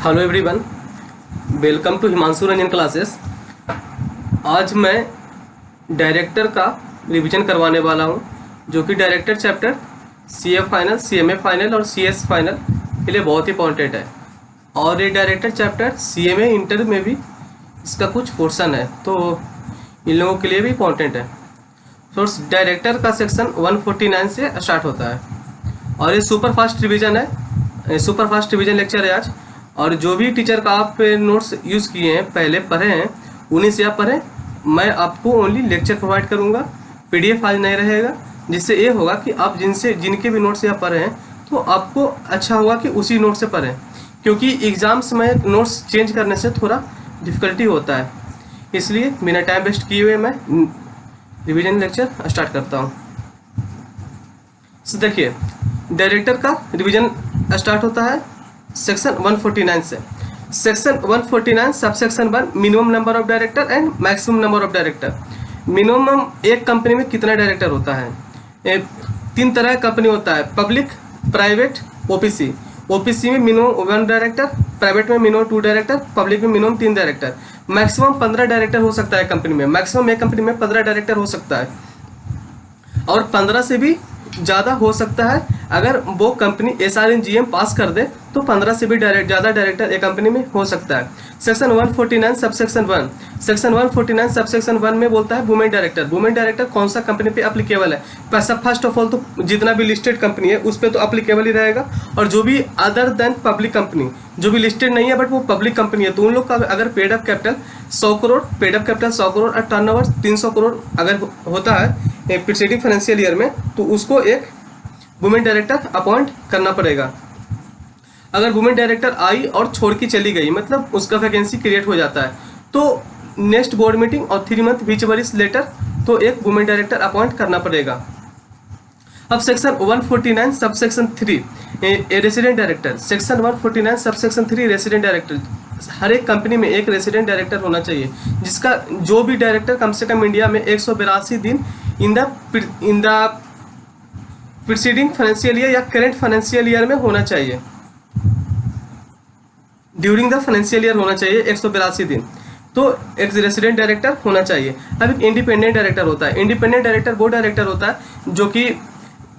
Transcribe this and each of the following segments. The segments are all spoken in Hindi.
Hello everyone, welcome to Himanshu Ranjan classes. आज मैं डायरेक्टर का रिवीजन करवाने वाला हूं, जो कि director chapter CA final, CMA final और सीएस फाइनल के लिए बहुत ही इंपॉर्टेंट है। और ये डायरेक्टर चैप्टर सीएमए इंटर में भी इसका कुछ पोर्शन है, तो इन लोगों के लिए भी इंपॉर्टेंट है। तो डायरेक्टर का सेक्शन 149 से स्टार्ट होता है और ये सुपर फास्ट रिवीजन है, सुपर फास्ट रिवीजन लेक्चर है आज। और जो भी टीचर का आप नोट्स यूज़ किए हैं, पहले पढ़े हैं, उन्हीं से आप पढ़ें। मैं आपको ओनली लेक्चर प्रोवाइड करूंगा, पीडीएफ आज नहीं रहेगा, जिससे ये होगा कि आप जिनके भी नोट्स आप पढ़े हैं तो आपको अच्छा होगा कि उसी नोट से पढ़ें, क्योंकि एग्ज़ाम्स में नोट्स चेंज करने से थोड़ा डिफ़िकल्टी होता है। इसलिए बिना टाइम वेस्ट किए हुए मैं रिवीजन लेक्चर स्टार्ट करता हूँ। देखिए, डायरेक्टर का रिवीजन स्टार्ट होता है सेक्शन 149 से। Section 149 sub section 1, minimum number of director and maximum number of director. Minimum एक कंपनी में कितना डायरेक्टर होता है? 3 तरह का कंपनी होता है, पब्लिक, प्राइवेट, ओपीसी। ओपीसी में मिनिमम 1 डायरेक्टर, प्राइवेट में मिनिमम 2 डायरेक्टर, पब्लिक में मिनिमम 3 डायरेक्टर। मैक्सिमम 15 डायरेक्टर हो सकता है कंपनी में, मैक्सिमम एक कंपनी में 15 डायरेक्टर हो सकता है, और 15 से भी ज़्यादा हो सकता है। अगर वो कंपनी SRNGM पास कर दे तो 15 से भी ज़्यादा डायरेक्टर एक कंपनी में हो सकता है। Section 149 sub section 1, section 149 sub section 1 में बोलता है वुमेन डायरेक्टर। वुमेन डायरेक्टर कौन सा कंपनी पे अप्लीकेबल है? फर्स्ट ऑफ ऑल तो जितना भी लिस्टेड कंपनी है उस पर तो अप्लीकेबल ही रहेगा, और जो भी अदर देन पब्लिक कंपनी, जो भी लिस्टेड नहीं है बट वो पब्लिक कंपनी है, तो उन लोग का अगर paid up capital 100 crore, paid up capital 100 crore और टर्नओवर 300 करोड़ अगर होता है प्रीसीडिंग फाइनेंशियल ईयर में, तो उसको एक वुमेन डायरेक्टर अपॉइंट करना पड़ेगा। अगर वुमेन डायरेक्टर आई और छोड़ के चली गई, मतलब उसका वैकेंसी क्रिएट हो जाता है, तो नेक्स्ट बोर्ड मीटिंग और 3 मंथ बीच वरिस लेटर तो एक वुमेन डायरेक्टर अपॉइंट करना पड़ेगा। अब section 149 sub section 3 resident director. Section 149 sub section 3 resident director. हर एक कंपनी में एक रेसिडेंट डायरेक्टर होना चाहिए, जिसका जो भी डायरेक्टर कम से कम इंडिया में 182 दिन in the preceding financial year या करेंट फाइनेंशियल ईयर में होना चाहिए, ड्यूरिंग द फाइनेंशियल ईयर होना चाहिए 182 दिन, तो एक रेसिडेंट डायरेक्टर होना चाहिए। अब एक इंडिपेंडेंट डायरेक्टर होता है। इंडिपेंडेंट डायरेक्टर वो डायरेक्टर होता है जो कि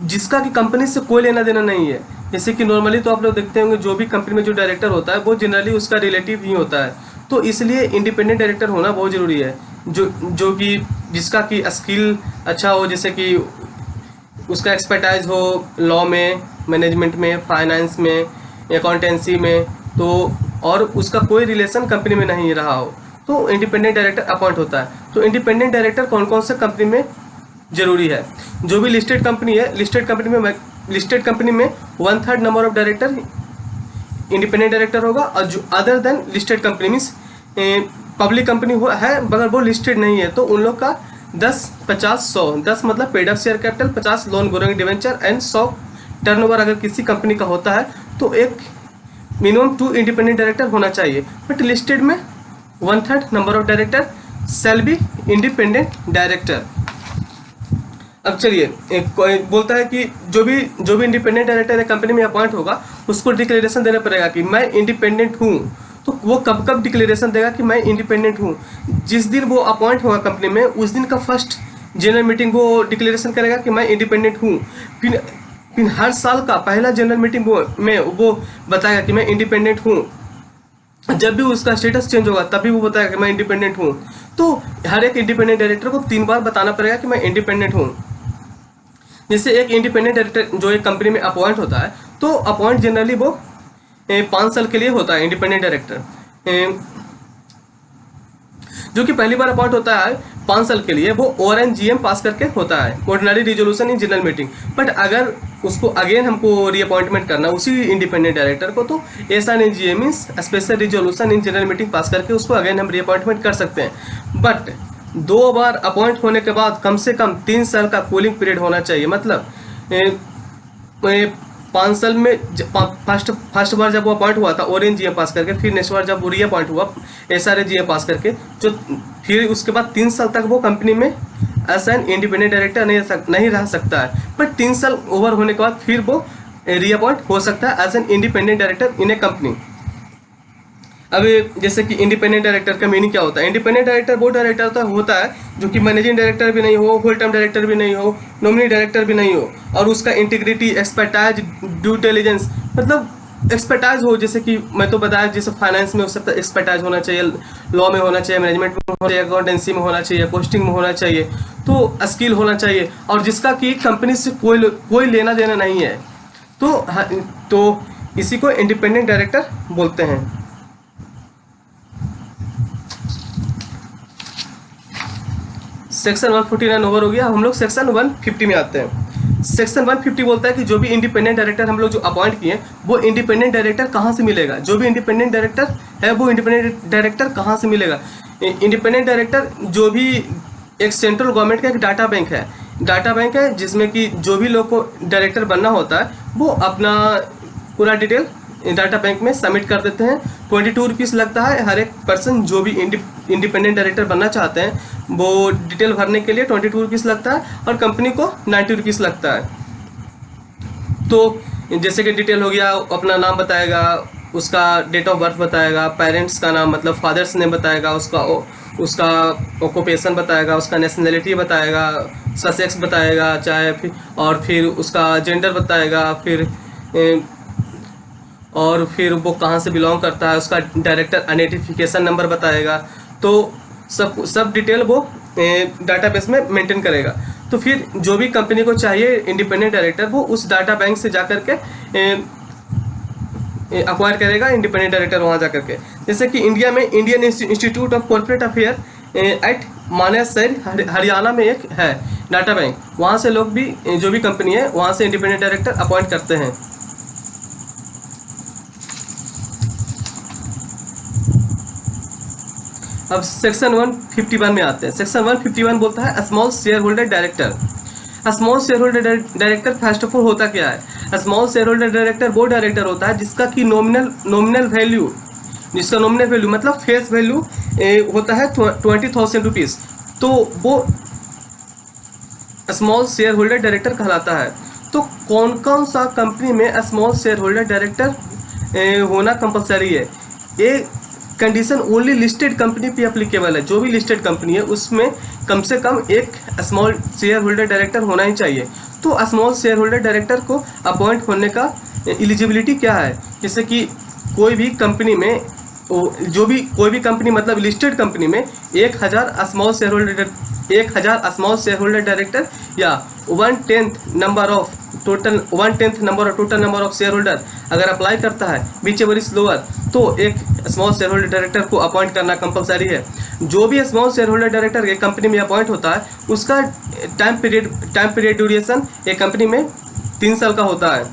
जिसका कि कंपनी से कोई लेना देना नहीं है। जैसे कि नॉर्मली तो आप लोग देखते होंगे जो भी कंपनी में जो डायरेक्टर होता है वो जनरली उसका रिलेटिव ही होता है, तो इसलिए इंडिपेंडेंट डायरेक्टर होना बहुत ज़रूरी है, जो कि जिसका कि स्किल अच्छा हो, जैसे कि उसका एक्सपर्टाइज हो लॉ में, मैनेजमेंट में, फाइनेंस में, अकाउंटेंसी में, तो और उसका कोई रिलेशन कंपनी में नहीं रहा हो, तो इंडिपेंडेंट डायरेक्टर अपॉइंट होता है। तो इंडिपेंडेंट डायरेक्टर कौन कौन से कंपनी में जरूरी है? जो भी लिस्टेड कंपनी है, लिस्टेड कंपनी में 1/3 number of director independent director होगा, और जो other than listed company means public company है मगर वो लिस्टेड नहीं है, तो उन लोग का 10, 50, 100, 10 मतलब paid up share capital, 50 loan borrowing debenture and 100 turnover अगर किसी कंपनी का होता है, तो एक मिनिमम 2 इंडिपेंडेंट डायरेक्टर होना चाहिए। बट लिस्टेड में 1/3 number of director shall be independent director. अब चलिए, बोलता है कि जो भी इंडिपेंडेंट डायरेक्टर एक कंपनी में अपॉइंट होगा उसको डिक्लेरेशन देना पड़ेगा कि मैं इंडिपेंडेंट हूँ। तो वो कब डिक्लेरेशन देगा कि मैं इंडिपेंडेंट हूँ? जिस दिन वो अपॉइंट होगा कंपनी में, उस दिन का फर्स्ट जनरल मीटिंग वो डिक्लेरेशन करेगा कि मैं इंडिपेंडेंट हूँ। फिर हर साल का पहला जनरल मीटिंग में वो बताएगा कि मैं इंडिपेंडेंट हूँ। जब भी उसका स्टेटस चेंज होगा तभी वो बताएगा कि मैं इंडिपेंडेंट हूँ। तो हर एक इंडिपेंडेंट डायरेक्टर को 3 बार बताना पड़ेगा कि मैं इंडिपेंडेंट हूँ। जैसे एक इंडिपेंडेंट डायरेक्टर जो एक कंपनी में अपॉइंट होता है, तो अपॉइंट जनरली वो 5 साल के लिए होता है। इंडिपेंडेंट डायरेक्टर जो कि पहली बार अपॉइंट होता है 5 साल के लिए, वो ORNGM पास करके होता है, ordinary resolution in general meeting. But अगर उसको अगेन हमको रीअपॉइंटमेंट करना उसी इंडिपेंडेंट डायरेक्टर को, तो SRNGM means special resolution in general meeting pass करके उसको अगेन हम रीअपॉइंटमेंट कर सकते हैं। बट 2 बार अपॉइंट होने के बाद कम से कम 3 साल का कूलिंग पीरियड होना चाहिए। मतलब 5 साल में फर्स्ट बार जब वो अपॉइंट हुआ था ORNGM पास करके, फिर नेक्स्ट बार जब वो रीअपॉइंट हुआ SRNGM पास करके, जो फिर उसके बाद 3 साल तक वो कंपनी में एज एन इंडिपेंडेंट डायरेक्टर नहीं रह सकता है। बट 3 साल ओवर होने के बाद फिर वो रीअपॉइंट हो सकता है as an independent director in a company. अब जैसे कि इंडिपेंडेंट डायरेक्टर का मीनिंग क्या होता है? इंडिपेंडेंट डायरेक्टर वो डायरेक्टर तो होता है जो कि मैनेजिंग डायरेक्टर भी नहीं हो, फुल टाइम डायरेक्टर भी नहीं हो, नॉमिनी डायरेक्टर भी नहीं हो, और उसका इंटीग्रिटी, एक्सपर्टाइज, ड्यू डिलिजेंस, मतलब एक्सपर्टाइज हो। जैसे कि मैं तो बताया, जैसे फाइनेंस में हो सकता है एक्सपर्टाइज होना चाहिए, लॉ में होना चाहिए, मैनेजमेंट में होना चाहिए, अकाउंटेंसी में होना चाहिए, पोस्टिंग में होना चाहिए, तो स्किल होना चाहिए, और जिसका कि कंपनी से कोई लेना देना नहीं है। तो इसी को इंडिपेंडेंट डायरेक्टर बोलते हैं। सेक्शन 149 ओवर हो गया। हम लोग सेक्शन 150 में आते हैं। सेक्शन 150 बोलता है कि जो भी इंडिपेंडेंट डायरेक्टर हम लोग जो अपॉइंट किए, वो इंडिपेंडेंट डायरेक्टर कहाँ से मिलेगा? जो भी इंडिपेंडेंट डायरेक्टर है वो इंडिपेंडेंट डायरेक्टर कहाँ से मिलेगा? इंडिपेंडेंट डायरेक्टर जो भी एक सेंट्रल गवर्नमेंट का एक डाटा बैंक है जिसमें कि जो भी लोग को डायरेक्टर बनना होता है वो अपना पूरा डिटेल डाटा बैंक में सबमिट कर देते हैं। 22 रुपीज़ लगता है हर एक पर्सन जो भी इंडिपेंडेंट डायरेक्टर बनना चाहते हैं, वो डिटेल भरने के लिए 22 रुपीज़ लगता है, और कंपनी को 90 रुपीज़ लगता है। तो जैसे कि डिटेल हो गया, अपना नाम बताएगा, उसका डेट ऑफ बर्थ बताएगा, पेरेंट्स का नाम मतलब फादर्स नेम बताएगा, उसका ऑक्यूपेशन बताएगा, उसका नेशनलिटी बताएगा, उसका सेक्स बताएगा, और फिर उसका जेंडर बताएगा, और फिर वो कहाँ से बिलोंग करता है, उसका डायरेक्टर आइडेंटिफिकेशन नंबर बताएगा। तो सब डिटेल वो डाटाबेस में मेंटेन करेगा। तो फिर जो भी कंपनी को चाहिए इंडिपेंडेंट डायरेक्टर, वो उस डाटा बैंक से जा कर के अक्वायर करेगा इंडिपेंडेंट डायरेक्टर वहाँ जा कर के। जैसे कि इंडिया में Indian institute of corporate affair at Manesar Haryana में एक है डाटा बैंक, वहाँ से लोग भी जो भी कंपनी है वहाँ से इंडिपेंडेंट डायरेक्टर अपॉइंट करते हैं। अब सेक्शन 151 में आते हैं। सेक्शन 151 बोलता है small shareholder director. Small shareholder director first of all होता क्या है? स्मॉल शेयर होल्डर डायरेक्टर वो डायरेक्टर होता है जिसका कि नॉमिनल वैल्यू मतलब फेस वैल्यू होता है 20,000 रुपीज़, तो वो स्मॉल शेयर होल्डर डायरेक्टर कहलाता है। तो कौन सा कंपनी में स्मॉल शेयर होल्डर डायरेक्टर होना कंपलसरी है? ये कंडीशन ओनली लिस्टेड कंपनी पे अप्लीकेबल है। जो भी लिस्टेड कंपनी है उसमें कम से कम एक स्मॉल शेयर होल्डर डायरेक्टर होना ही चाहिए। तो स्मॉल शेयर होल्डर डायरेक्टर को अपॉइंट होने का एलिजिबिलिटी क्या है? जैसे कि कोई भी कंपनी मतलब लिस्टेड कंपनी में 1000 स्मॉल शेयर होल्डर डायरेक्टर या 1/10 number of total number of share holder अगर अप्लाई करता है बीच एवर इज लोअर, तो एक स्मॉल शेयर होल्डर डायरेक्टर को अपॉइंट करना कंपलसरी है। जो भी स्मॉल शेयर होल्डर डायरेक्टर एक कंपनी में अपॉइंट होता है उसका टाइम पीरियड ड्यूरेशन एक कंपनी में 3 साल का होता है,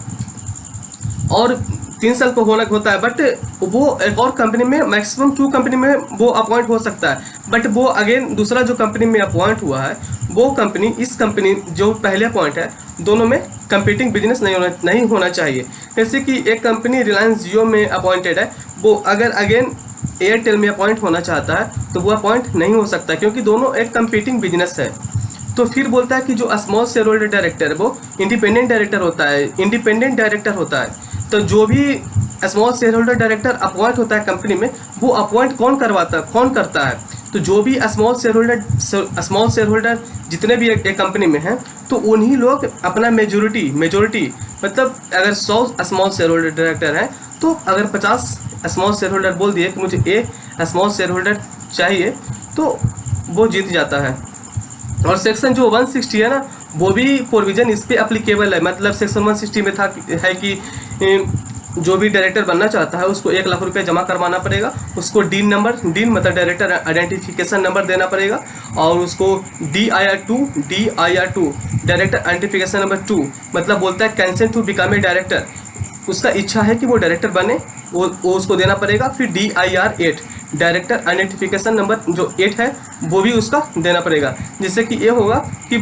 और 3 साल को होता है। बट वो एक और कंपनी में मैक्सिमम 2 कंपनी में वो अपॉइंट हो सकता है। बट वो अगेन दूसरा जो कंपनी में अपॉइंट हुआ है वो कंपनी इस कंपनी जो पहले अपॉइंट है दोनों में कंपीटिंग बिजनेस नहीं होना चाहिए। जैसे कि एक कंपनी रिलायंस जियो में अपॉइंटेड है, वो अगर अगेन एयरटेल में अपॉइंट होना चाहता है तो वो अपॉइंट नहीं हो सकता, क्योंकि दोनों एक कंपीटिंग बिजनेस है। तो फिर बोलता है कि जो स्मॉल शेयर होल्डर डायरेक्टर है वो इंडिपेंडेंट डायरेक्टर होता है। तो जो भी small shareholder director appoint होता है कंपनी में, वो अपॉइंट कौन करता है? तो जो भी स्मॉल शेयर होल्डर जितने भी एक कंपनी में हैं, तो उन्हीं लोग अपना मेजोरिटी मतलब अगर 100 स्मॉल शेयर होल्डर डायरेक्टर हैं तो अगर 50 स्मॉल शेयर होल्डर बोल दिए कि मुझे ए स्मॉल शेयर होल्डर चाहिए, तो वो जीत जाता है। और सेक्शन जो 160 है ना, वो भी प्रोविजन इस पर अप्लीकेबल है। मतलब सेक्शन 160 में है कि जो भी डायरेक्टर बनना चाहता है उसको 1 लाख रुपये जमा करवाना पड़ेगा, उसको डीन मतलब डायरेक्टर आइडेंटिफिकेशन नंबर देना पड़ेगा, और उसको DIR2 डायरेक्टर आइडेंटिफिकेशन नंबर 2 मतलब बोलता है कैंसेंट टू बिकम ए डायरेक्टर, उसका इच्छा है कि वो डायरेक्टर बने, वो उसको देना पड़ेगा। फिर DIR8 डायरेक्टर आइडेंटिफिकेशन नंबर जो 8 है वो भी उसका देना पड़ेगा, जिससे कि ये होगा कि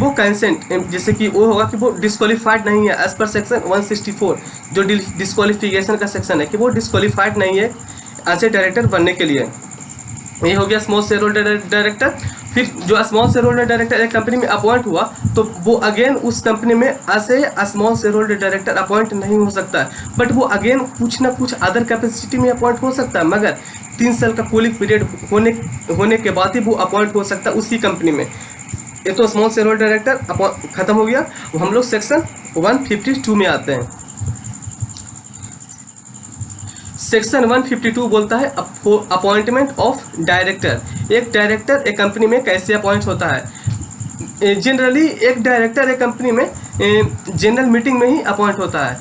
वो डिस्क्वालीफाइड नहीं है एज पर सेक्शन 164, जो डिस्क्वालिफिकेशन का सेक्शन है कि वो डिस्क्वालीफाइड नहीं है ऐसे डायरेक्टर बनने के लिए। ये हो गया स्मॉल शेयर होल्डर डायरेक्टर। फिर जो स्मॉल शेयर होल्डर डायरेक्टर एक कंपनी में अपॉइंट हुआ तो वो अगेन उस कंपनी में ऐसे small shareholder director appoint नहीं हो सकता है, बट वो अगेन कुछ ना कुछ अदर कैपेसिटी में अपॉइंट हो सकता है, मगर 3 साल का कूलिंग पीरियड होने के बाद ही वो अपॉइंट हो सकता है उसी कंपनी में। ये तो स्मॉल शेयर होल्डर डायरेक्टर खत्म हो गया। हम लोग सेक्शन 152 में आते हैं। सेक्शन 152 बोलता है अपॉइंटमेंट ऑफ डायरेक्टर। एक डायरेक्टर एक कंपनी में कैसे अपॉइंट होता है। जनरली एक डायरेक्टर एक कंपनी में जनरल मीटिंग में ही अपॉइंट होता है।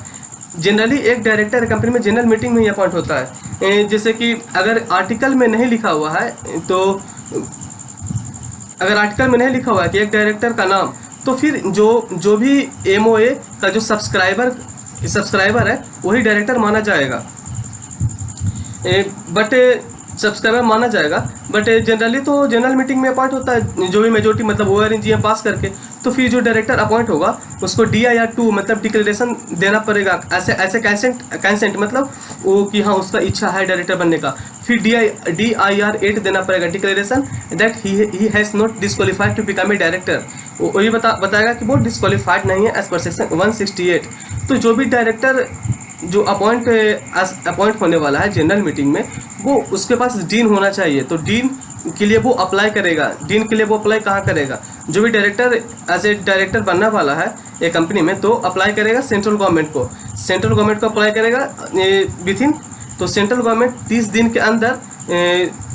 जनरली एक डायरेक्टर कंपनी में जनरल मीटिंग में ही अपॉइंट होता है। जैसे कि अगर आर्टिकल में नहीं लिखा हुआ है तो अगर आर्टिकल में नहीं लिखा हुआ है कि एक डायरेक्टर का नाम, तो फिर जो भी MOA का जो सब्सक्राइबर है वही डायरेक्टर माना जाएगा, बट सब्सक्राइबर माना जाएगा। बट जनरली तो जनरल मीटिंग में अपॉइंट होता है जो भी मेजोरिटी मतलब ORGM पास करके, तो फिर जो डायरेक्टर अपॉइंट होगा उसको DIR2 मतलब डिक्लेरेशन देना पड़ेगा। ऐसे कैंसेंट मतलब वो कि हाँ उसका इच्छा है डायरेक्टर बनने का। फिर DIR8 देना पड़ेगा, declaration that he has not disqualified to become a director. वो ये बताएगा कि वो डिस्क्वालीफाइड नहीं है एज पर सेक्शन 168। तो जो भी डायरेक्टर जो अपॉइंट होने वाला है जनरल मीटिंग में, वो उसके पास डीन होना चाहिए। तो डीन के लिए वो अप्लाई करेगा। डीन के लिए वो अप्लाई कहाँ करेगा? जो भी डायरेक्टर एज ए डायरेक्टर बनने वाला है एक कंपनी में, तो अप्लाई करेगा सेंट्रल गवर्नमेंट को। सेंट्रल गवर्नमेंट को अप्लाई करेगा विथिन, तो सेंट्रल गवर्नमेंट 30 दिन के अंदर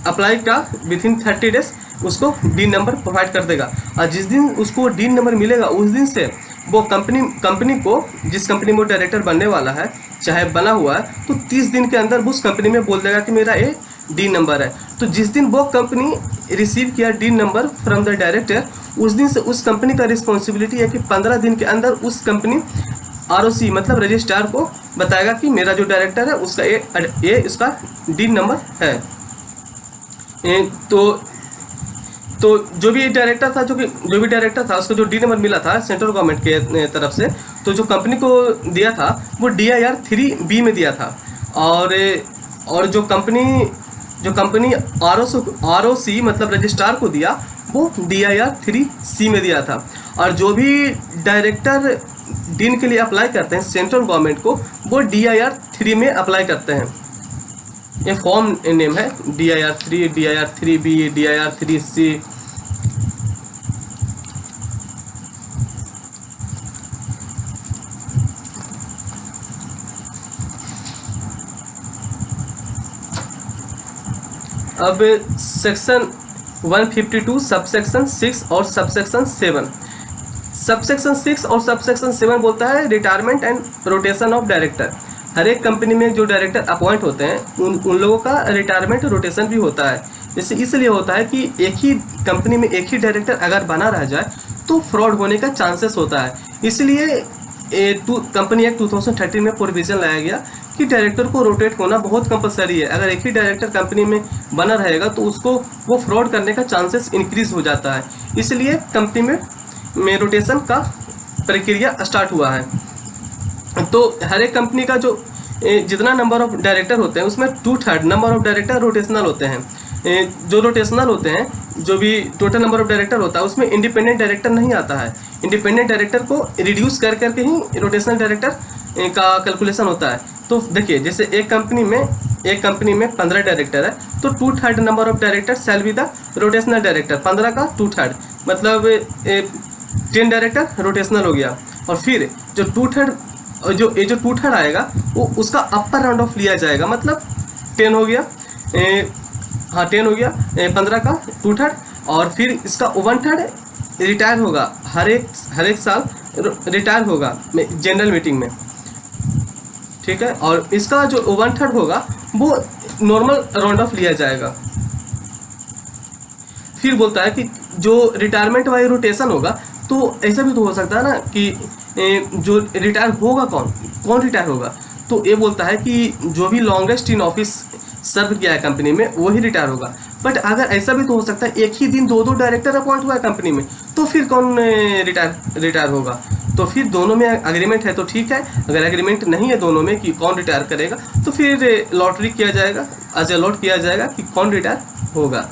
अप्लाई का विथिन 30 डेज उसको डीन नंबर प्रोवाइड कर देगा। और जिस दिन उसको डीन नंबर मिलेगा उस दिन से वो कंपनी को, जिस कंपनी में वो डायरेक्टर बनने वाला है चाहे बना हुआ है, तो 30 दिन के अंदर उस कंपनी में बोल देगा कि मेरा ये डीन नंबर है। तो जिस दिन वो कंपनी रिसीव किया dean number from the director, उस दिन से उस कंपनी का रिस्पॉन्सिबिलिटी है कि 15 दिन के अंदर उस कंपनी ROC मतलब रजिस्ट्रार को बताएगा कि मेरा जो डायरेक्टर है उसका ये उसका डीन नंबर है। तो जो भी डायरेक्टर था उसको जो डी नंबर मिला था सेंट्रल गवर्नमेंट के तरफ से, तो जो कंपनी को दिया था वो DIR3B में दिया था। और जो कंपनी ROC मतलब रजिस्ट्रार को दिया वो DIR3C में दिया था। और जो भी डायरेक्टर डीन के लिए अप्लाई करते हैं सेंट्रल गवर्नमेंट को, वो DIR3 में अप्लाई करते हैं। ये फॉर्म नेम है DIR3, DIR3B, DIR3C। अब सेक्शन 152 सबसेक्शन 6 और सबसेक्शन 7। सबसेक्शन 6 और सबसेक्शन 7 बोलता है retirement and rotation of director. हर एक कंपनी में जो डायरेक्टर अपॉइंट होते हैं उन लोगों का रिटायरमेंट रोटेशन भी होता है। जैसे इसलिए होता है कि एक ही कंपनी में एक ही डायरेक्टर अगर बना रह जाए तो फ्रॉड होने का चांसेस होता है। इसलिए कंपनी एक्ट 2013 में प्रोविजन लाया गया कि डायरेक्टर को रोटेट होना बहुत कंपलसरी है। अगर एक ही डायरेक्टर कंपनी में बना रहेगा तो उसको वो फ्रॉड करने का चांसेस इंक्रीज हो जाता है। इसलिए कंपनी में रोटेशन का प्रक्रिया स्टार्ट हुआ है। तो हर एक कंपनी का जो जितना नंबर ऑफ डायरेक्टर होते हैं उसमें 2/3 नंबर ऑफ डायरेक्टर रोटेशनल होते हैं। जो रोटेशनल होते हैं, जो भी टोटल नंबर ऑफ डायरेक्टर होता है उसमें इंडिपेंडेंट डायरेक्टर नहीं आता है। इंडिपेंडेंट डायरेक्टर को रिड्यूस कर करके ही रोटेशनल डायरेक्टर का कैलकुलेशन होता है। तो देखिए जैसे एक कंपनी में 15 डायरेक्टर है तो 2/3 number of director shall be the rotational director. 15 का 2/3 मतलब 10 डायरेक्टर रोटेशनल हो गया। और फिर जो 2/3 आएगा वो उसका अपर राउंड ऑफ लिया जाएगा, मतलब 10 हो गया। 10 हो गया 15 का 2/3। और फिर इसका 1/3 रिटायर होगा, हर एक साल रिटायर होगा जनरल मीटिंग में, ठीक है। और इसका जो 1/3 होगा वो नॉर्मल राउंड ऑफ लिया जाएगा। फिर बोलता है कि जो रिटायरमेंट वाली रोटेशन होगा, तो ऐसा भी तो हो सकता है ना कि जो रिटायर होगा कौन रिटायर होगा, तो ये बोलता है कि जो भी लॉन्गेस्ट इन ऑफिस सर्व किया है कंपनी में वही रिटायर होगा। बट अगर ऐसा भी तो हो सकता है एक ही दिन 2 डायरेक्टर अपॉइंट हुआ है कंपनी में, तो फिर कौन रिटायर होगा? तो फिर दोनों में एग्रीमेंट है तो ठीक है, अगर एग्रीमेंट नहीं है दोनों में कि कौन रिटायर करेगा तो फिर लॉटरी किया जाएगा, एज ए लॉट किया जाएगा कि कौन रिटायर होगा।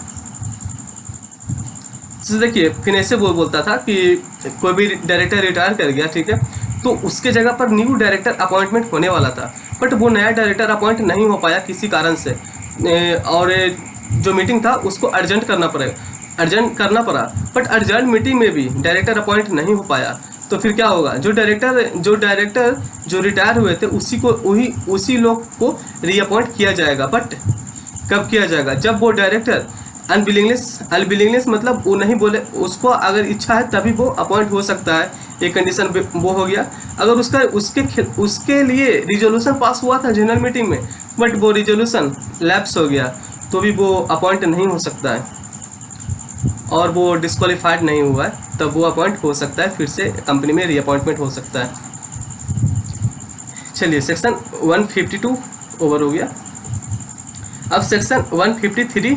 जैसे देखिए फिनेंसे वो बोलता था कि कोई भी डायरेक्टर रिटायर कर गया, ठीक है, तो उसके जगह पर न्यू डायरेक्टर अपॉइंटमेंट होने वाला था, बट वो नया डायरेक्टर अपॉइंट नहीं हो पाया किसी कारण से, और जो मीटिंग था उसको अर्जेंट करना पड़ा, बट अर्जेंट मीटिंग में भी डायरेक्टर अपॉइंट नहीं हो पाया। तो फिर क्या होगा, जो डायरेक्टर जो रिटायर हुए थे उसी लोग को रीअपॉइंट किया जाएगा। बट कब किया जाएगा, जब वो डायरेक्टर अनविलिंगनेस मतलब वो नहीं बोले, उसको अगर इच्छा है तभी वो अपॉइंट हो सकता है, एक कंडीशन वो हो गया। अगर उसके लिए रिजोल्यूशन पास हुआ था जनरल मीटिंग में, बट वो रिजोल्यूशन लैप्स हो गया, तो भी वो अपॉइंट नहीं हो सकता है और वो डिस्क्वालीफाइड नहीं हुआ है, तब वो अपॉइंट हो सकता है, फिर से कंपनी में रीअपॉइंटमेंट हो सकता है। चलिए सेक्शन 152 ओवर हो गया। अब सेक्शन 153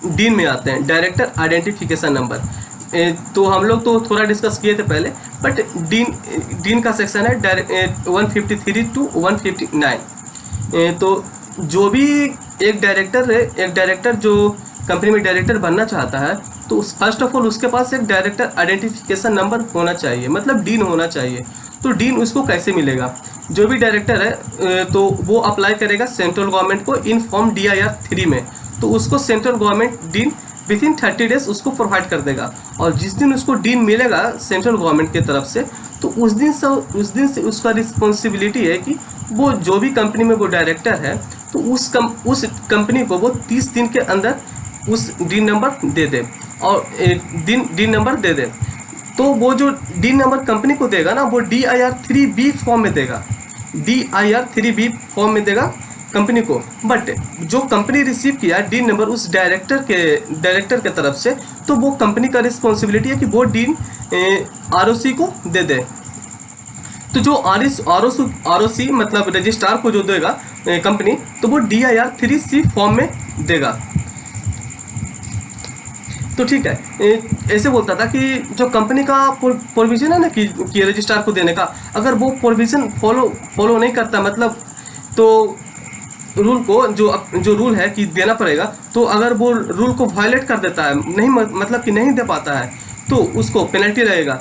डीन में आते हैं, डायरेक्टर आइडेंटिफिकेशन नंबर। तो हम लोग तो थोड़ा डिस्कस किए थे पहले, बट डीन का सेक्शन है 153 टू 159। तो जो भी एक डायरेक्टर जो कंपनी में डायरेक्टर बनना चाहता है, तो फर्स्ट ऑफ ऑल उसके पास एक डायरेक्टर आइडेंटिफिकेशन नंबर होना चाहिए, मतलब डीन होना चाहिए। तो डीन उसको कैसे मिलेगा, जो भी डायरेक्टर है तो वो अप्लाई करेगा सेंट्रल गवर्नमेंट को इन फॉर्म DIR 3 में, तो उसको central government dean with in 30 days उसको प्रोवाइड कर देगा। और जिस दिन उसको डीन मिलेगा सेंट्रल गवर्नमेंट की तरफ से, तो उस दिन से उसका रिस्पॉन्सिबिलिटी है कि वो जो भी कंपनी में वो डायरेक्टर है, तो उस कंपनी को वो 30 दिन के अंदर उस डीन नंबर दे दे और डीन नंबर दे दे। तो वो जो डीन नंबर कंपनी को देगा ना, वो DIR 3B फॉर्म में देगा, DIR 3B फॉर्म में देगा कंपनी को। बट जो कंपनी रिसीव किया डीन नंबर उस डायरेक्टर के तरफ से, तो वो कंपनी का रिस्पॉन्सिबिलिटी है कि वो डीन ROC को दे दे। तो जो ROC मतलब रजिस्ट्रार को जो देगा कंपनी, तो वो DIR 3C फॉर्म में देगा। तो ठीक है, ऐसे बोलता था कि जो कंपनी का प्रोविजन है ना कि रजिस्ट्रार को देने का, अगर वो प्रोविजन फॉलो नहीं करता, मतलब तो रूल को जो रूल है कि देना पड़ेगा, तो अगर वो रूल को वायलेट कर देता है, नहीं मतलब कि नहीं दे पाता है, तो उसको पेनल्टी लगेगा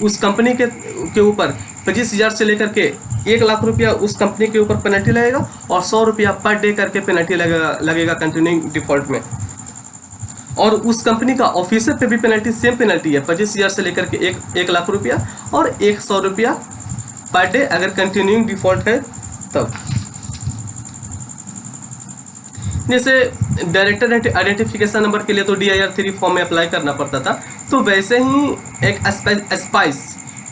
उस कंपनी के ऊपर 25,000 से लेकर के 1 लाख रुपया उस कंपनी के ऊपर पेनल्टी लगेगा, और 100 रुपया पर डे करके पेनल्टी लगेगा कंटिन्यूइंग डिफॉल्ट में। और उस कंपनी का ऑफिसर पे भी पेनल्टी सेम पेनल्टी है, 25,000 से लेकर के 1 लाख रुपया और 100 रुपया पर डे अगर कंटिन्यूइंग डिफॉल्ट है तब। जैसे डायरेक्टर आइडेंटिफिकेशन नंबर के लिए तो DIR 3 फॉर्म में अप्लाई करना पड़ता था, तो वैसे ही एक स्पाइस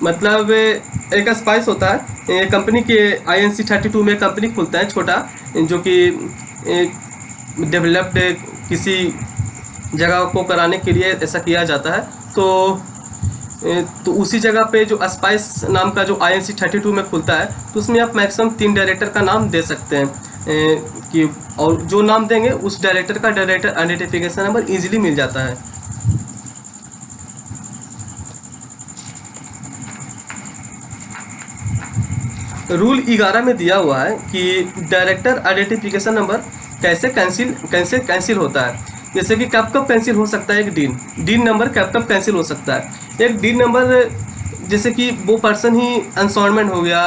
मतलब एक स्पाइस होता है कंपनी के INC 32 में कंपनी खुलता है छोटा, जो कि डेवलप्ड किसी जगह को कराने के लिए ऐसा किया जाता है। तो उसी जगह पे जो स्पाइस नाम का जो INC 32 में खुलता है, तो उसमें आप मैक्सिमम 3 डायरेक्टर का नाम दे सकते हैं कि, और जो नाम देंगे उस डायरेक्टर का डायरेक्टर आइडेंटिफिकेशन नंबर इजीली मिल जाता है। रूल 11 में दिया हुआ है कि डायरेक्टर आइडेंटिफिकेशन नंबर कैसे कैंसिल होता है। जैसे कि कब कैंसिल हो सकता है एक डीन नंबर कब कैंसिल हो सकता है। एक डीन नंबर जैसे कि वो पर्सन ही इंसॉल्वेंट हो गया,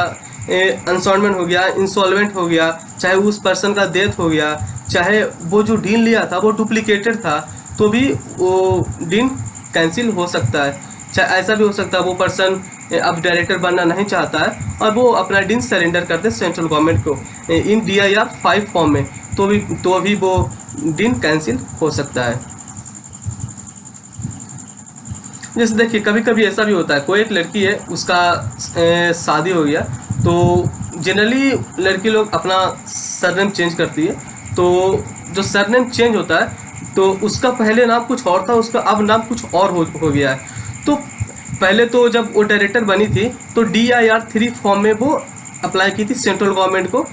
इंसॉल्वेंट हो गया, चाहे उस पर्सन का डेथ हो गया, चाहे वो जो डीन लिया था वो डुप्लीकेटेड था, तो भी वो डीन कैंसिल हो सकता है। चाहे ऐसा भी हो सकता है वो पर्सन अब डायरेक्टर बनना नहीं चाहता है और वो अपना डीन सरेंडर कर दे सेंट्रल गवर्नमेंट को इन DIR 5 फॉर्म में, तो भी वो डीन कैंसिल हो सकता है। जैसे देखिए कभी कभी ऐसा भी होता है, कोई एक लड़की है, उसका शादी हो गया, तो जनरली लड़की लोग अपना सरनेम चेंज करती है। तो जो सरनेम चेंज होता है, तो उसका पहले नाम कुछ और था, उसका अब नाम कुछ और हो गया है। तो पहले तो जब वो डायरेक्टर बनी थी, तो DIR 3 फॉर्म में वो अप्लाई की थी सेंट्रल गवर्नमेंट को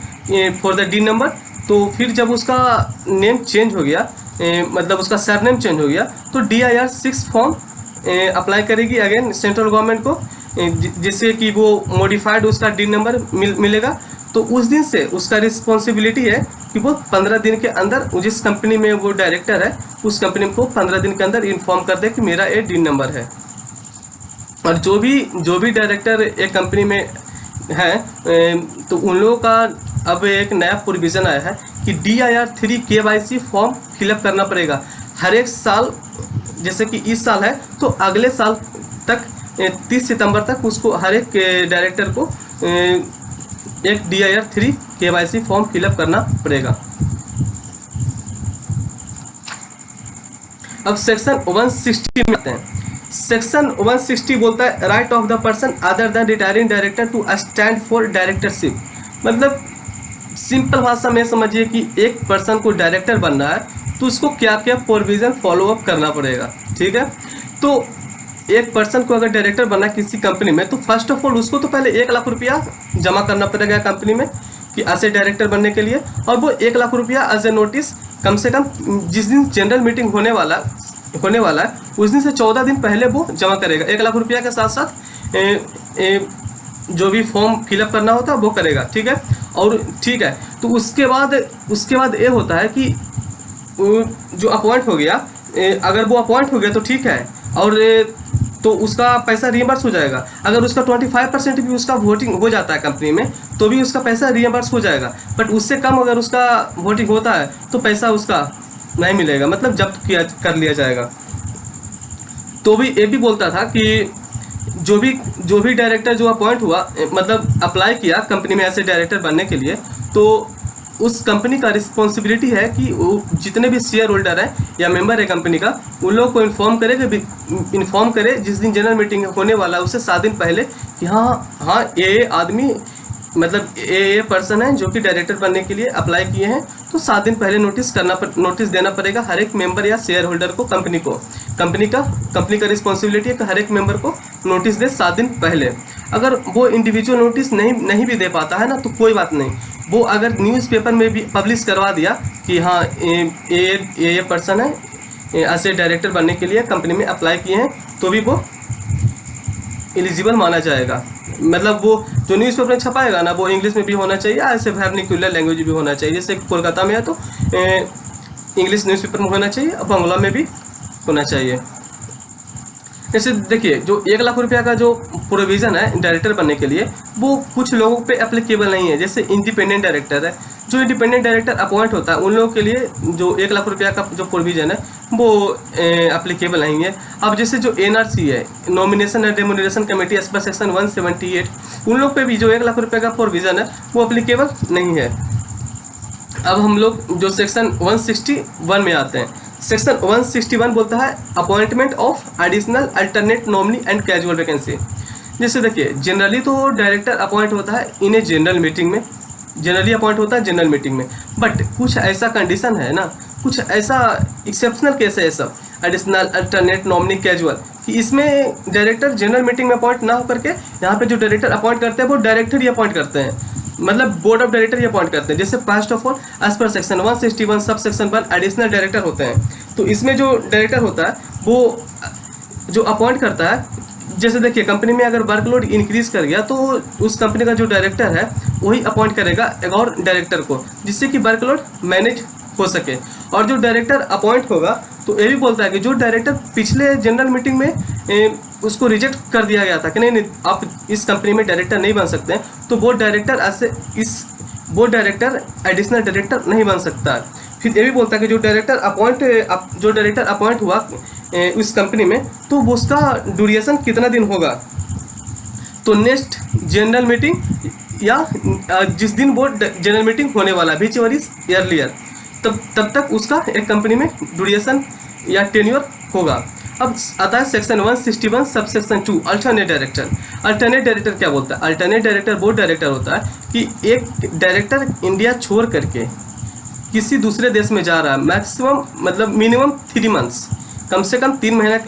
फॉर द डीन नंबर। तो फिर जब उसका नेम चेंज हो गया, मतलब उसका सरनेम चेंज हो गया, तो DIR 6 फॉर्म अप्लाई करेगी अगेन सेंट्रल गवर्नमेंट को, जिससे कि वो मॉडिफाइड उसका डीन नंबर मिलेगा। तो उस दिन से उसका रिस्पॉन्सिबिलिटी है कि वो 15 दिन के अंदर जिस कंपनी में वो डायरेक्टर है उस कंपनी को 15 दिन के अंदर इन्फॉर्म कर दे कि मेरा ये DIN नंबर है। और जो भी डायरेक्टर एक कंपनी में है तो उन लोगों का अब एक नया प्रोविज़न आया है कि DIR 3 KYC फॉर्म फिलअप करना पड़ेगा हर एक साल। जैसे कि इस साल है तो अगले साल तक 30 सितंबर तक उसको हर एक डायरेक्टर को एक DIR 3 KYC फॉर्म फिलअप करना पड़ेगा। अब सेक्शन 160 में आते हैं। सेक्शन 160 बोलता है right of the person other than retiring director to stand for directorship. मतलब सिंपल भाषा में समझिए कि एक पर्सन को डायरेक्टर बनना है तो उसको क्या क्या प्रोविज़न फॉलो अप करना पड़ेगा। ठीक है, तो एक पर्सन को अगर डायरेक्टर बनना किसी कंपनी में तो फर्स्ट ऑफ ऑल उसको तो पहले 1 लाख रुपया जमा करना पड़ेगा कंपनी में कि ऐसे डायरेक्टर बनने के लिए। और वो 1 लाख रुपया एज ए नोटिस कम से कम जिस दिन जनरल मीटिंग होने वाला है उस दिन से 14 दिन पहले वो जमा करेगा। 1 लाख रुपया के साथ साथ जो भी फॉर्म फिलअप करना होता है वो करेगा। ठीक है, और ठीक है तो उसके बाद ये होता है कि जो अपॉइंट हो गया, अगर वो अपॉइंट हो गया तो ठीक है, और तो उसका पैसा रियम्बर्स हो जाएगा। अगर उसका 25% भी उसका वोटिंग हो जाता है कंपनी में तो भी उसका पैसा रियम्बर्स हो जाएगा। बट उससे कम अगर उसका वोटिंग होता है तो पैसा उसका नहीं मिलेगा, मतलब जब्त कर लिया जाएगा। तो भी ये भी बोलता था कि जो भी डायरेक्टर जो अपॉइंट हुआ, मतलब अप्लाई किया कंपनी में ऐसे डायरेक्टर बनने के लिए, तो उस कंपनी का रिस्पॉन्सिबिलिटी है कि वो जितने भी शेयर होल्डर है या मेंबर है कंपनी का उन लोगों को इन्फॉर्म करे जिस दिन जनरल मीटिंग होने वाला है उससे 7 दिन पहले कि हाँ ये आदमी मतलब ये पर्सन है जो कि डायरेक्टर बनने के लिए अप्लाई किए हैं। तो 7 दिन पहले नोटिस देना पड़ेगा हर एक मेंबर या शेयर होल्डर को। कंपनी का रिस्पॉन्सिबिलिटी है कि हर एक मेंबर को नोटिस दे 7 दिन पहले। अगर वो इंडिविजुअल नोटिस नहीं भी दे पाता है ना तो कोई बात नहीं, वो अगर न्यूज़पेपर में भी पब्लिश करवा दिया कि हाँ ये पर्सन है ऐसे डायरेक्टर बनने के लिए कंपनी में अप्लाई किए हैं तो भी वो एलिजिबल माना जाएगा। मतलब वो जो न्यूज़पेपर में छपाएगा ना वो इंग्लिश में भी होना चाहिए, ऐसे वर्नाक्युलर लैंग्वेज भी होना चाहिए। जैसे कोलकाता में है तो इंग्लिश न्यूज़पेपर में होना चाहिए, बांग्ला में भी होना चाहिए। जैसे देखिए जो 1 लाख रुपया का जो प्रोविज़न है डायरेक्टर बनने के लिए वो कुछ लोगों पे एप्लीकेबल नहीं है। जैसे इंडिपेंडेंट डायरेक्टर है, जो इंडिपेंडेंट डायरेक्टर अपॉइंट होता है उन लोगों के लिए जो 1 लाख रुपया का जो प्रोविज़न है वो एप्लीकेबल नहीं है। अब जैसे जो NRC है, nomination and remuneration committee as per section 178, उन लोग पे भी जो 1 लाख रुपये का प्रोविज़न है वो एप्लीकेबल नहीं है। अब हम लोग जो सेक्शन 161 में आते हैं। सेक्शन 161 बोलता है appointment of additional alternate nominee and casual vacancy. जैसे देखिए जनरली तो डायरेक्टर अपॉइंट होता है इन ए जनरल मीटिंग में, जनरली अपॉइंट होता है जनरल मीटिंग में। बट कुछ ऐसा कंडीशन है ना, कुछ ऐसा एक्सेप्शनल केस है सब एडिशनल अल्टरनेट नॉमिनी कैजुअल कि इसमें डायरेक्टर जनरल मीटिंग में अपॉइंट ना होकर के यहाँ पे जो डायरेक्टर अपॉइंट करते हैं वो डायरेक्टर ही अपॉइंट करते हैं, मतलब बोर्ड ऑफ डायरेक्टर ही अपॉइंट करते हैं। जैसे first of all as per section 161 sub section 1 additional director होते हैं। तो इसमें जो डायरेक्टर होता है वो जो अपॉइंट करता है, जैसे देखिए कंपनी में अगर वर्कलोड इंक्रीज कर गया तो उस कंपनी का जो डायरेक्टर है वही अपॉइंट करेगा एक और डायरेक्टर को, जिससे कि वर्कलोड मैनेज हो सके। और जो डायरेक्टर अपॉइंट होगा तो ये भी बोलता है कि जो डायरेक्टर पिछले जनरल मीटिंग में उसको रिजेक्ट कर दिया गया था कि नहीं आप इस कंपनी में डायरेक्टर नहीं बन सकते हैं, तो वो डायरेक्टर एडिशनल डायरेक्टर नहीं बन सकता। फिर ये भी बोलता है कि जो डायरेक्टर अपॉइंट हुआ उस कंपनी में तो उसका ड्यूरेशन कितना दिन होगा, तो नेक्स्ट जनरल मीटिंग या जिस दिन वो जनरल मीटिंग होने वाला विच ईयर इज अर्लियर तब तक उसका एक कंपनी में ड्यूरेशन या टेन्योर होगा। अब आता है section 161 sub section 2 alternate director. Alternate director क्या बोलता है? अल्टरनेट डायरेक्टर वो डायरेक्टर होता है कि एक डायरेक्टर इंडिया छोड़ करके किसी दूसरे देश में जा रहा है, मैक्सिमम मतलब मिनिमम 3 मंथ्स, कम से कम 3 महीने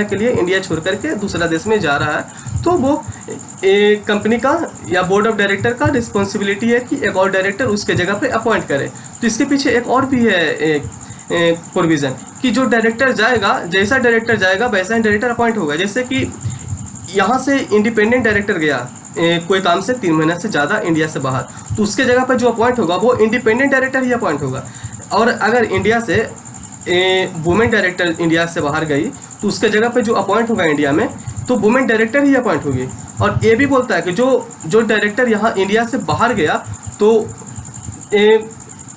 के लिए इंडिया छोड़ करके दूसरा देश में जा रहा है, तो वो एक कंपनी का या बोर्ड ऑफ डायरेक्टर का रिस्पॉन्सिबिलिटी है कि एक और डायरेक्टर उसके जगह पे अपॉइंट करे। तो इसके पीछे एक और भी है प्रोविज़न कि जो डायरेक्टर जाएगा, जैसा डायरेक्टर जाएगा वैसा ही डायरेक्टर अपॉइंट होगा। जैसे कि यहाँ से इंडिपेंडेंट डायरेक्टर गया कोई काम से 3 महीने से ज़्यादा इंडिया से बाहर, तो उसके जगह पर जो अपॉइंट होगा वो इंडिपेंडेंट डायरेक्टर ही अपॉइंट होगा। और अगर इंडिया से वुमेन डायरेक्टर इंडिया से बाहर गई तो उसके जगह पर जो अपॉइंट होगा इंडिया में, तो वुमेन डायरेक्टर ही अपॉइंट होगी। और ये भी बोलता है कि जो डायरेक्टर यहाँ इंडिया से बाहर गया तो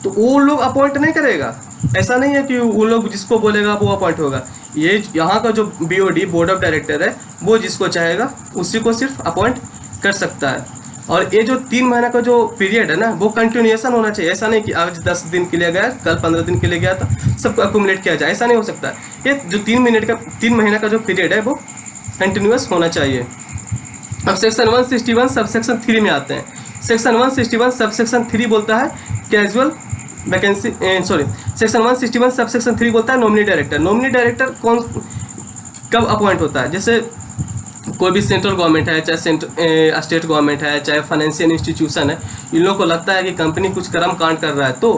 वो लोग अपॉइंट नहीं करेगा। ऐसा नहीं है कि वो लोग जिसको बोलेगा वो अपॉइंट होगा। ये यहाँ का जो BOD बोर्ड ऑफ डायरेक्टर है वो जिसको चाहेगा उसी को सिर्फ अपॉइंट कर सकता है। और ये जो 3 महीने का जो पीरियड है ना वो कंटिन्यूएशन होना चाहिए। ऐसा नहीं कि आज 10 दिन के लिए गया, कल 15 दिन के लिए गया था, सबको अक्यूमुलेट किया जाए, ऐसा नहीं हो सकता। ये जो 3 महीने का जो पीरियड है वो कंटिन्यूस होना चाहिए। अब सेक्शन 161 सबसेक्शन 3 में आते हैं। सेक्शन 161 सबसेक्शन 3 बोलता है कैजुअल वैकेंसी, सेक्शन 161 सबसेक्शन 3 बोलता है नॉमिनी डायरेक्टर। नॉमिनी डायरेक्टर कब अपॉइंट होता है? जैसे कोई भी सेंट्रल गवर्नमेंट है, चाहे स्टेट गवर्नमेंट है, चाहे फाइनेंशियल इंस्टीट्यूशन है, इन लोगों को लगता है कि कंपनी कुछ कर्म कांड कर रहा है तो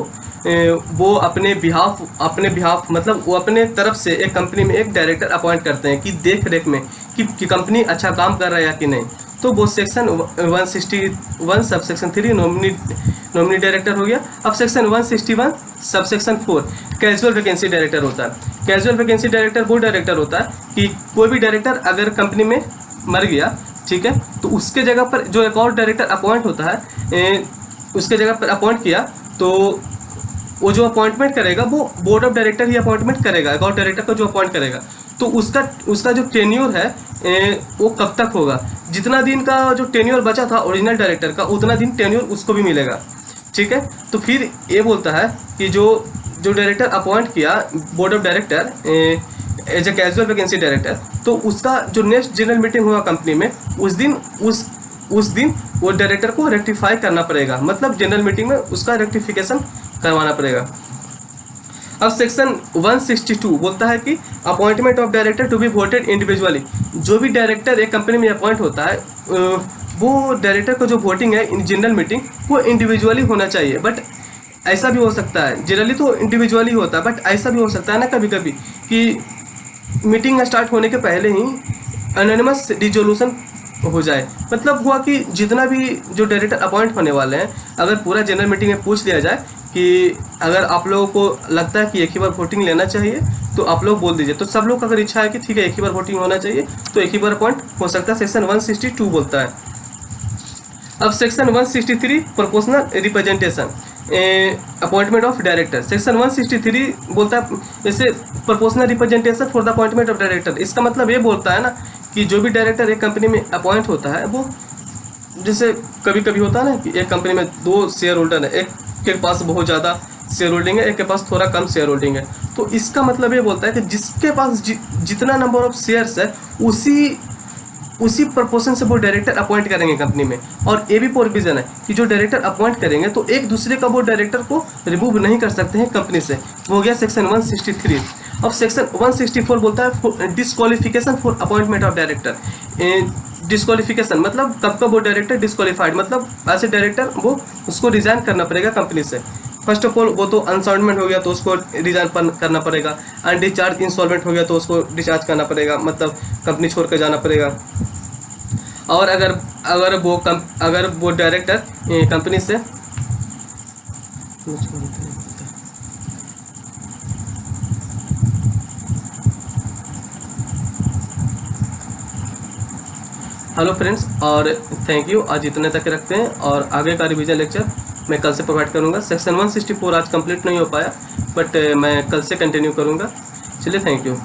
वो अपने बिहाफ मतलब वो अपने तरफ से एक कंपनी में एक डायरेक्टर अपॉइंट करते हैं कि देख रेख में कि कंपनी अच्छा काम कर रहा है या कि नहीं। तो वो सेक्शन 161 सबसेक्शन 3 नॉमिनी डायरेक्टर हो गया। अब section 161 subsection 4 casual vacancy director होता है। कैजुअल वैकेंसी डायरेक्टर वो डायरेक्टर होता है कि कोई भी डायरेक्टर अगर कंपनी में मर गया, ठीक है, तो उसके जगह पर जो एक और डायरेक्टर अपॉइंट होता है, उसके जगह पर अपॉइंट किया तो वो जो अपॉइंटमेंट करेगा वो board of director he appointment करेगा। एक और डायरेक्टर को जो अपॉइंट करेगा तो उसका जो टेन्योर है वो कब तक होगा? जितना दिन का जो टेन्योर बचा था ओरिजिनल डायरेक्टर का उतना दिन टेन्योर उसको भी मिलेगा, ठीक है। तो फिर ये बोलता है कि जो डायरेक्टर अपॉइंट किया board of director as a casual vacancy director, तो उसका जो नेक्स्ट जनरल मीटिंग होगा कंपनी में उस दिन वो डायरेक्टर को रेक्टिफाई करना पड़ेगा, मतलब जनरल मीटिंग में उसका रेक्टिफिकेशन करवाना पड़ेगा। अब सेक्शन 162 बोलता है कि appointment of director to be voted individually. जो भी डायरेक्टर एक कंपनी में अपॉइंट होता है वो डायरेक्टर को जो वोटिंग है इन जनरल मीटिंग वो इंडिविजुअली होना चाहिए। बट ऐसा भी हो सकता है, जनरली तो इंडिविजुअली होता है, बट ऐसा भी हो सकता है ना कभी कभी कि मीटिंग स्टार्ट होने के पहले ही एनोनिमस डिसोल्यूशन हो जाए। मतलब हुआ कि जितना भी जो डायरेक्टर अपॉइंट होने वाले हैं अगर पूरा जनरल मीटिंग में पूछ लिया जाए कि अगर आप लोगों को लगता है कि एक ही बार वोटिंग लेना चाहिए तो आप लोग बोल दीजिए। तो सब लोग अगर इच्छा है कि ठीक है एक ही बार वोटिंग होना चाहिए तो एक ही बार अपॉइंट हो सकता है, सेक्शन 162 बोलता है। अब section 163 proportional representation appointment of director. Section 163 बोलता है जैसे proportional representation for the appointment of director. इसका मतलब ये बोलता है ना कि जो भी डायरेक्टर एक कंपनी में अपॉइंट होता है वो, जैसे कभी कभी होता है ना कि एक कंपनी में 2 शेयर होल्डर है, एक के पास बहुत ज़्यादा शेयर होल्डिंग है, एक के पास थोड़ा कम शेयर होल्डिंग है, तो इसका मतलब ये बोलता है कि जिसके पास जितना नंबर ऑफ शेयर्स है उसी प्रपोर्शन से वो डायरेक्टर अपॉइंट करेंगे कंपनी में। और ये भी प्रोविजन है कि जो डायरेक्टर अपॉइंट करेंगे तो एक दूसरे का वो डायरेक्टर को रिमूव नहीं कर सकते हैं कंपनी से। वो हो गया सेक्शन 163। अब सेक्शन 164 बोलता है disqualification for appointment of director. Disqualification मतलब कब कब वो डायरेक्टर डिस्क्वालीफाइड, मतलब ऐसे डायरेक्टर वो उसको रिजाइन करना पड़ेगा कंपनी से। फर्स्ट ऑफ ऑल वो तो अनसॉल्वेंट हो गया तो उसको रिजाइन करना पड़ेगा, अनडिस्चार्ज इंसॉल्वेंट हो गया तो उसको डिस्चार्ज करना पड़ेगा, मतलब कंपनी छोड़ कर जाना पड़ेगा। और अगर वो डायरेक्टर कंपनी से हेलो फ्रेंड्स और थैंक यू। आज इतने तक रखते हैं और आगे का रिवीजन लेक्चर मैं कल से प्रोवाइड करूंगा। सेक्शन 164 आज कंप्लीट नहीं हो पाया बट मैं कल से कंटिन्यू करूंगा। चलिए थैंक यू।